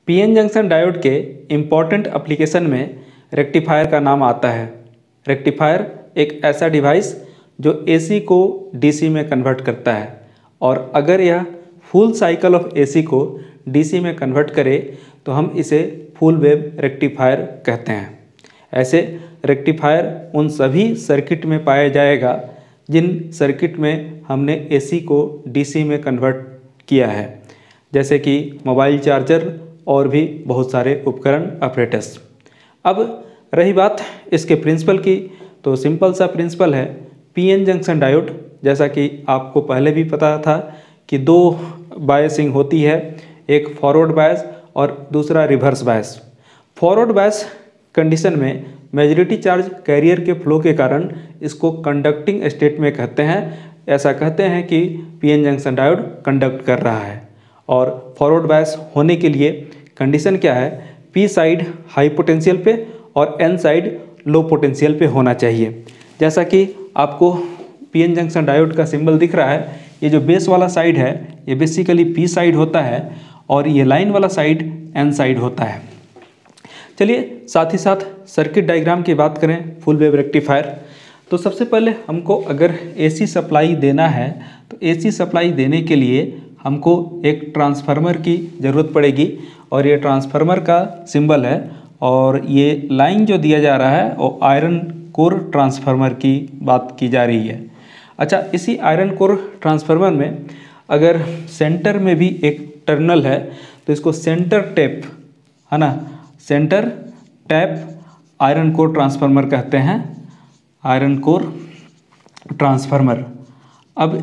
PN junction diode के important application में rectifier का नाम आता है। रेक्टिफायर एक ऐसा डिवाइस जो एसी को डीसी में कन्वर्ट करता है, और अगर यह फुल साइकिल ऑफ एसी को डीसी में कन्वर्ट करे तो हम इसे फुल वेव रेक्टिफायर कहते हैं। ऐसे रेक्टिफायर उन सभी सर्किट में पाया जाएगा जिन सर्किट में हमने एसी को डीसी में कन्वर्ट किया है, जैसे कि मोबाइल चार्जर और भी बहुत सारे उपकरण ऑपरेटर्स। अब रही बात इसके प्रिंसिपल की, तो सिंपल सा प्रिंसिपल है पीएन जंक्शन डायोड। जैसा कि आपको पहले भी पता था कि दो बायसिंग होती है, एक फॉरवर्ड बायस और दूसरा reverse bias. Forward bias condition में मेजॉरिटी चार्ज कैरियर के फ्लो के कारण इसको कंडक्टिंग स्टेट में कहते हैं। ऐसा कहते हैं कि पीएन जंक्शन डायोड कंडक्ट कर रहा है। और फॉरवर्ड बायस होने के लिए कंडीशन क्या है, पी साइड हाई पोटेंशियल पे और एन साइड लो पोटेंशियल पे होना चाहिए। जैसा कि आपको पीएन जंक्शन डायोड का सिंबल दिख रहा है, ये जो बेस वाला साइड है ये बेसिकली पी साइड होता है और ये लाइन वाला साइड एन साइड होता है। चलिए साथ ही साथ सर्किट डायग्राम की बात करें फुल वेव रेक्टिफायर। तो सबसे पहले हमको अगर एसी सप्लाई देना है तो एसी सप्लाई देने के लिए हमको एक ट्रांसफार्मर की ज़रूरत पड़ेगी, और ये ट्रांसफार्मर का सिंबल है। और ये लाइन जो दिया जा रहा है वो आयरन कोर ट्रांसफार्मर की बात की जा रही है। अच्छा, इसी आयरन कोर ट्रांसफार्मर में अगर सेंटर में भी एक टर्मिनल है तो इसको सेंटर टैप, है ना, centre tap iron core transformer कहते हैं, आयरन कोर ट्रांसफार्मर। अब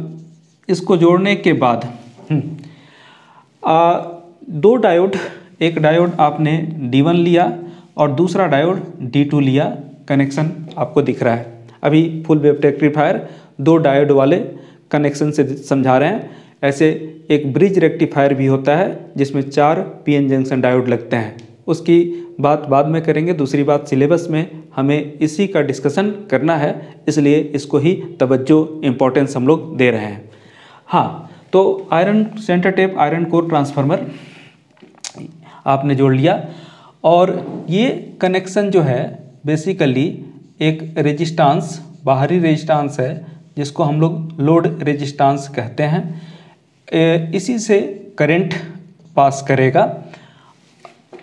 इसको जोड़ने के बाद दो डायोड, एक डायोड आपने D1 लिया और दूसरा डायोड D2 लिया, कनेक्शन आपको दिख रहा है। अभी फुल वेव रेक्टिफायर दो डायोड वाले कनेक्शन से समझा रहे हैं। ऐसे एक ब्रिज रेक्टिफायर भी होता है जिसमें 4 पीएन जंक्शन डायोड लगते हैं, उसकी बात बाद में करेंगे। दूसरी बात, सिलेबस में हमें इसी का डिस्कशन करना है, इसलिए इसको ही तवज्जो इम्पोर्टेंस हम लोग दे रहे हैं। हाँ, तो iron centre tap iron core transformer आपने जोड़ लिया, और ये कनेक्शन जो है बेसिकली एक रेजिस्टेंस, बाहरी रेजिस्टेंस है जिसको हम लोग लोड रेजिस्टेंस कहते हैं। इसी से करंट पास करेगा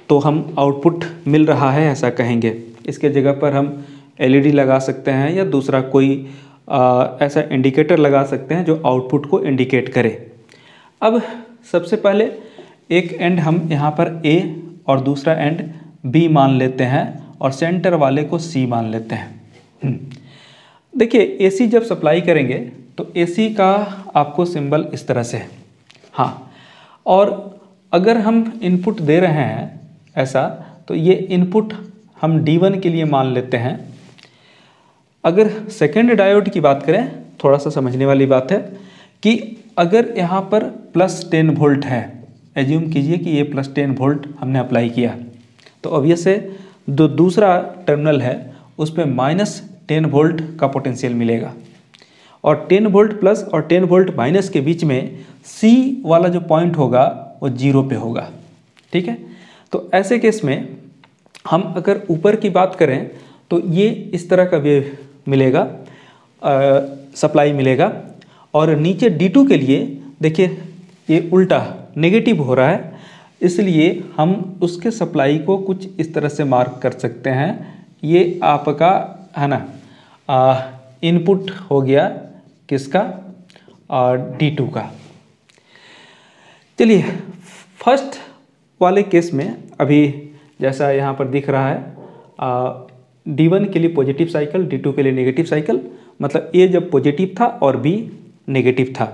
तो हम आउटपुट मिल रहा है ऐसा कहेंगे। इसके जगह पर हम एलईडी लगा सकते हैं या दूसरा कोई ऐसा इंडिकेटर लगा सकते हैं जो आउटपुट को इंडिकेट करे। अब सबसे पहले एक एंड हम यहाँ पर ए और दूसरा एंड बी मान लेते हैं और सेंटर वाले को सी मान लेते हैं। देखिए, एसी जब सप्लाई करेंगे तो एसी का आपको सिंबल इस तरह से है। हाँ, और अगर हम इनपुट दे रहे हैं ऐसा, तो ये इनपुट हम D1 के लिए मान लेते हैं। अगर सेकेंड डायोड की बात करें, थोड़ा सा समझने वाली बात है कि अगर यहाँ पर +10 वोल्ट है, एज्यूम कीजिए कि ये +10 वोल्ट हमने अप्लाई किया, तो ऑब्वियस है जो दूसरा टर्मिनल है उस पर -10 वोल्ट का पोटेंशियल मिलेगा, और 10 वोल्ट प्लस और 10 वोल्ट माइनस के बीच में C वाला जो पॉइंट होगा वो 0 पे होगा। ठीक है, तो ऐसे केस में हम अगर ऊपर की बात करें तो ये इस तरह का वेव मिलेगा, सप्लाई मिलेगा, और नीचे D2 के लिए देखिए ये उल्टा नेगेटिव हो रहा है, इसलिए हम उसके सप्लाई को कुछ इस तरह से मार्क कर सकते हैं। ये आपका है ना इनपुट हो गया किसका, D2 का। चलिए फर्स्ट वाले केस में अभी जैसा यहाँ पर दिख रहा है, D1 के लिए पॉजिटिव साइकिल, D2 के लिए नेगेटिव साइकिल, मतलब ए जब पॉजिटिव था और बी नेगेटिव था।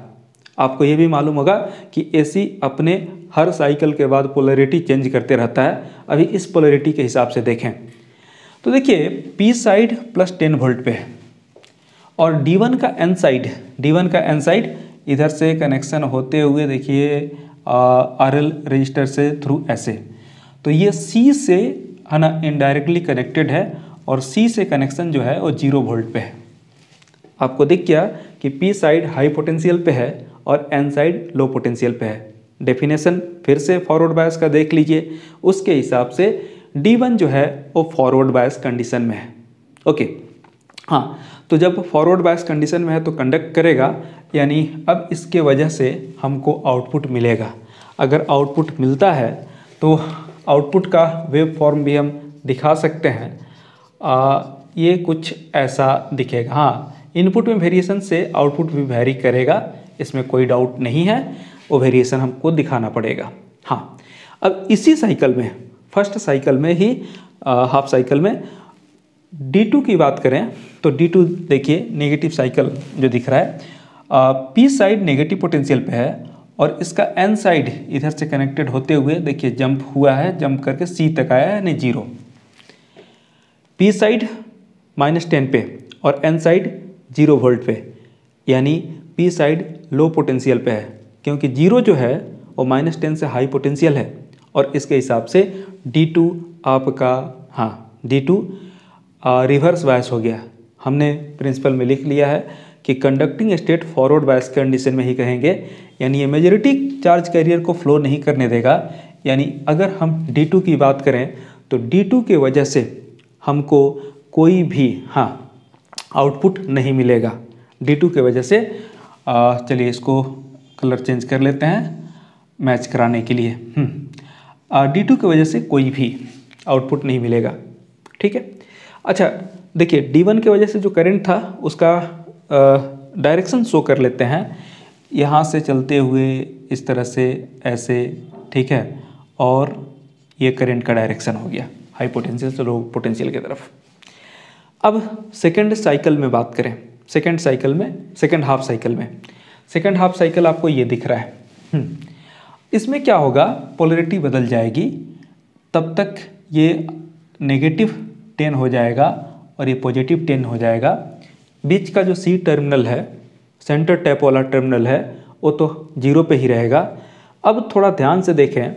आपको ये भी मालूम होगा कि एसी अपने हर साइकिल के बाद पोलैरिटी चेंज करते रहता है। अभी इस पोलैरिटी के हिसाब से देखें तो देखिए पी साइड +10 वोल्ट पे है और D1 का एन साइड, D1 का एन साइड इधर से कनेक्शन होते हुए देखिए RL रजिस्टर से थ्रू ऐसे, तो ये C से है ना इनडायरेक्टली कनेक्टेड है, और C से कनेक्शन जो है वो 0 वोल्ट पे है। आपको दिख गया कि P साइड हाई पोटेंशियल पे है और N साइड लो पोटेंशियल पे है, डेफिनेशन फिर से फॉरवर्ड बायस का देख लीजिए, उसके हिसाब से D1 जो है वो फॉरवर्ड बायस कंडीशन में है। ओके, हाँ, तो जब फॉरवर्ड बायस कंडीशन में है तो कंडक्ट करेगा, यानी अब इसके वजह से हमको आउटपुट मिलेगा। अगर आउटपुट मिलता है तो आउटपुट का वेव फॉर्म भी हम दिखा सकते हैं। ये कुछ ऐसा दिखेगा। हाँ, इनपुट में वेरिएशन से आउटपुट भी वेरी करेगा, इसमें कोई डाउट नहीं है, वो वेरिएशन हमको दिखाना पड़ेगा। हाँ, अब इसी साइकिल में, फर्स्ट साइकिल में ही हाफ साइकिल में D2 की बात करें तो D2 देखिए नेगेटिव साइकिल जो दिख रहा है, P साइड नेगेटिव पोटेंशियल पे है और इसका N साइड इधर से कनेक्टेड होते हुए देखिए जंप हुआ है, जंप करके C तक आया है, यानी 0। P साइड -10 पे और N साइड 0 वोल्ट पे, यानी P साइड लो पोटेंशियल पे है, क्योंकि 0 जो है वो -10 से हाई पोटेंशियल है और इसके हिसाब से D2 आपका, हाँ, D2 रिवर्स बायस हो गया। हमने प्रिंसिपल में लिख लिया है कि conducting state forward bias condition में ही कहेंगे, यानी ये मेजॉरिटी चार्ज कैरियर को फ्लो नहीं करने देगा। यानी अगर हम D2 की बात करें तो D2 के वजह से हमको कोई भी, हाँ, आउटपुट नहीं मिलेगा D2 के वजह से। चलिए इसको कलर चेंज कर लेते हैं मैच कराने के लिए। D2 की वजह से कोई भी आउटपुट नहीं मिलेगा, ठीक है। अच्छा, देखिए D1 की वजह से जो करंट था उसका डायरेक्शन शो कर लेते हैं। यहाँ से चलते हुए इस तरह से ऐसे, ठीक है, और ये करंट का डायरेक्शन हो गया हाई पोटेंशियल से लो पोटेंशियल की तरफ। अब सेकेंड साइकिल में बात करें, सेकेंड साइकिल में, सेकेंड हाफ साइकिल में, सेकेंड हाफ साइकिल आपको ये दिख रहा है। इसमें क्या होगा, पोलरिटी बदल जाएगी, तब तक ये नेगेटिव 10 हो जाएगा और ये पॉजिटिव 10 हो जाएगा। बीच का जो C टर्मिनल है, सेंटर टैप वाला टर्मिनल है, वो तो 0 पे ही रहेगा। अब थोड़ा ध्यान से देखें,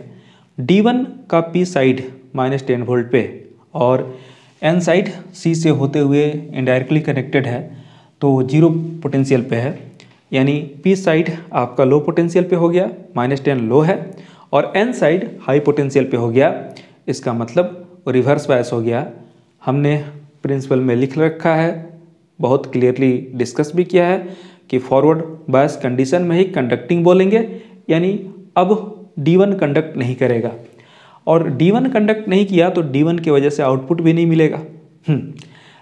D1 का P साइड -10 वोल्ट पे और N साइड C से होते हुए इनडायरेक्टली कनेक्टेड है, तो 0 पोटेंशियल पे है, यानी P साइड आपका लो पोटेंशियल पे हो गया, -10 लो है, और N साइड हाई पोटेंशियल पे हो गया। इसका मतलब रिवर्स बायस हो गया। हमने प्रिंसिपल में लिख रखा है, बहुत क्लियरली डिस्कस भी किया है कि फॉरवर्ड बायस कंडीशन में ही कंडक्टिंग बोलेंगे, यानी अब D1 कंडक्ट नहीं करेगा, और D1 कंडक्ट नहीं किया तो D1 की वजह से आउटपुट भी नहीं मिलेगा।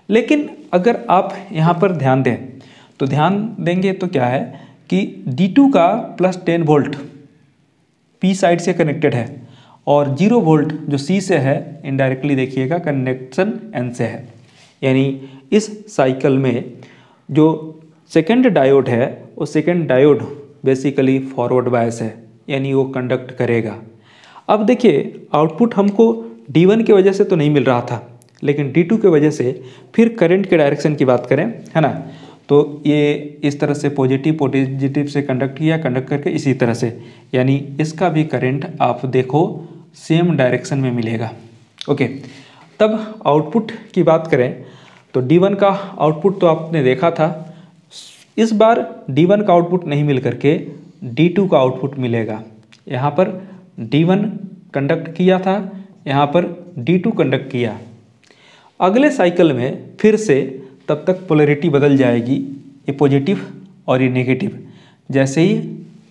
लेकिन अगर आप यहाँ पर ध्यान दें तो ध्यान देंगे तो क्या है कि D2 का +10 वोल्ट P साइड से कनेक्टेड है और 0 वोल्ट जो C से है इनडायरेक्टली देखिएगा कनेक्शन N से है, यानी इस साइकिल में जो सेकेंड डायोड है वो second diode basically forward bias है, यानी वो कंडक्ट करेगा। अब देखिए आउटपुट हमको D1 की वजह से तो नहीं मिल रहा था, लेकिन D2 की वजह से फिर करंट के डायरेक्शन की बात करें, है ना, तो ये इस तरह से पॉजिटिव से कंडक्ट किया, कंडक्ट करके इसी तरह से, यानी इसका भी करंट आप देखो सेम डायरेक्शन में मिलेगा। ओके, तब आउटपुट की बात करें तो D1 का आउटपुट तो आपने देखा था, इस बार D1 का आउटपुट नहीं मिल करके D2 का आउटपुट मिलेगा। यहाँ पर D1 कंडक्ट किया था, यहाँ पर D2 कंडक्ट किया। अगले साइकिल में फिर से तब तक पोलैरिटी बदल जाएगी, ये पॉजिटिव और ये नेगेटिव। जैसे ही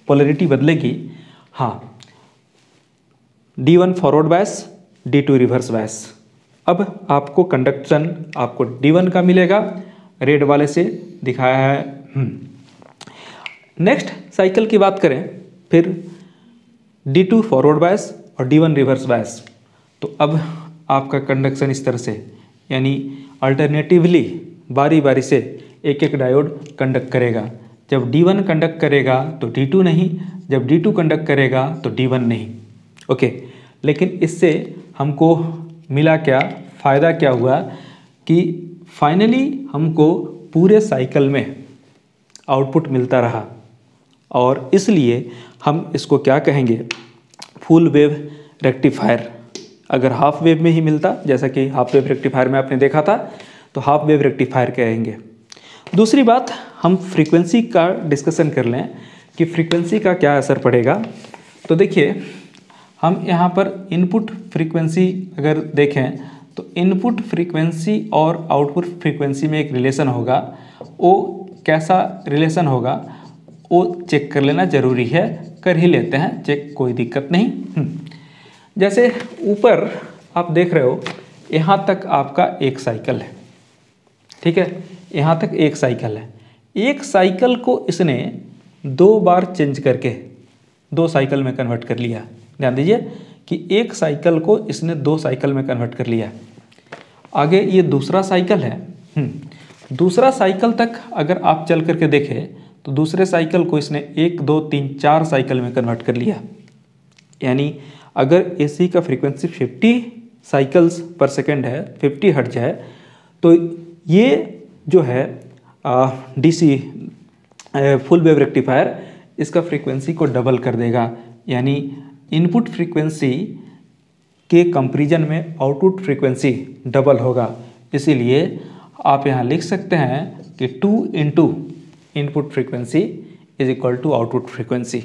पोलैरिटी बदलेगी, हाँ, D1 forward bias, D2 reverse bias. अब आपको कंडक्शन आपको D1 का मिलेगा, रेड वाले से दिखाया है। नेक्स्ट साइकिल की बात करें, फिर D2 फॉरवर्ड बायस और D1 रिवर्स बायस। तो अब आपका कंडक्शन इस तरह से, यानी अल्टरनेटिवली बारी बारी से एक एक डायोड कंडक्ट करेगा। जब D1 कंडक्ट करेगा तो D2 नहीं, जब D2 कंडक्ट करेगा तो D1 नहीं। ओके, लेकिन इससे हमको मिला क्या, फ़ायदा क्या हुआ कि फाइनली हमको पूरे साइकिल में आउटपुट मिलता रहा, और इसलिए हम इसको क्या कहेंगे, फुल वेव रेक्टिफायर। अगर हाफ वेव में ही मिलता, जैसा कि हाफ वेव रेक्टिफायर में आपने देखा था, तो हाफ वेव रेक्टिफायर कहेंगे। दूसरी बात, हम फ्रीक्वेंसी का डिस्कशन कर लें कि फ्रीक्वेंसी का क्या असर पड़ेगा। तो देखिए हम यहाँ पर इनपुट फ्रीक्वेंसी अगर देखें तो इनपुट फ्रीक्वेंसी और आउटपुट फ्रीक्वेंसी में एक रिलेशन होगा। वो कैसा रिलेशन होगा वो चेक कर लेना ज़रूरी है, कर ही लेते हैं चेक, कोई दिक्कत नहीं। जैसे ऊपर आप देख रहे हो यहाँ तक आपका एक साइकिल है, ठीक है, यहाँ तक एक साइकिल है। एक साइकिल को इसने 2 बार चेंज करके 2 साइकिल में कन्वर्ट कर लिया। ध्यान दीजिए कि एक साइकिल को इसने 2 साइकिल में कन्वर्ट कर लिया। आगे ये दूसरा साइकिल है, दूसरा साइकिल तक अगर आप चल करके देखें तो दूसरे साइकिल को इसने 1 2 3 4 साइकिल में कन्वर्ट कर लिया। यानी अगर एसी का फ्रीक्वेंसी 50 साइकिल्स पर सेकेंड है, 50 हर्ट्ज है, तो ये जो है डीसी फुल वेव रेक्टिफायर इसका फ्रीक्वेंसी को डबल कर देगा। यानी इनपुट फ्रीक्वेंसी के कंपैरिजन में आउटपुट फ्रीक्वेंसी डबल होगा। इसीलिए आप यहाँ लिख सकते हैं कि 2 into input frequency is equal to output frequency.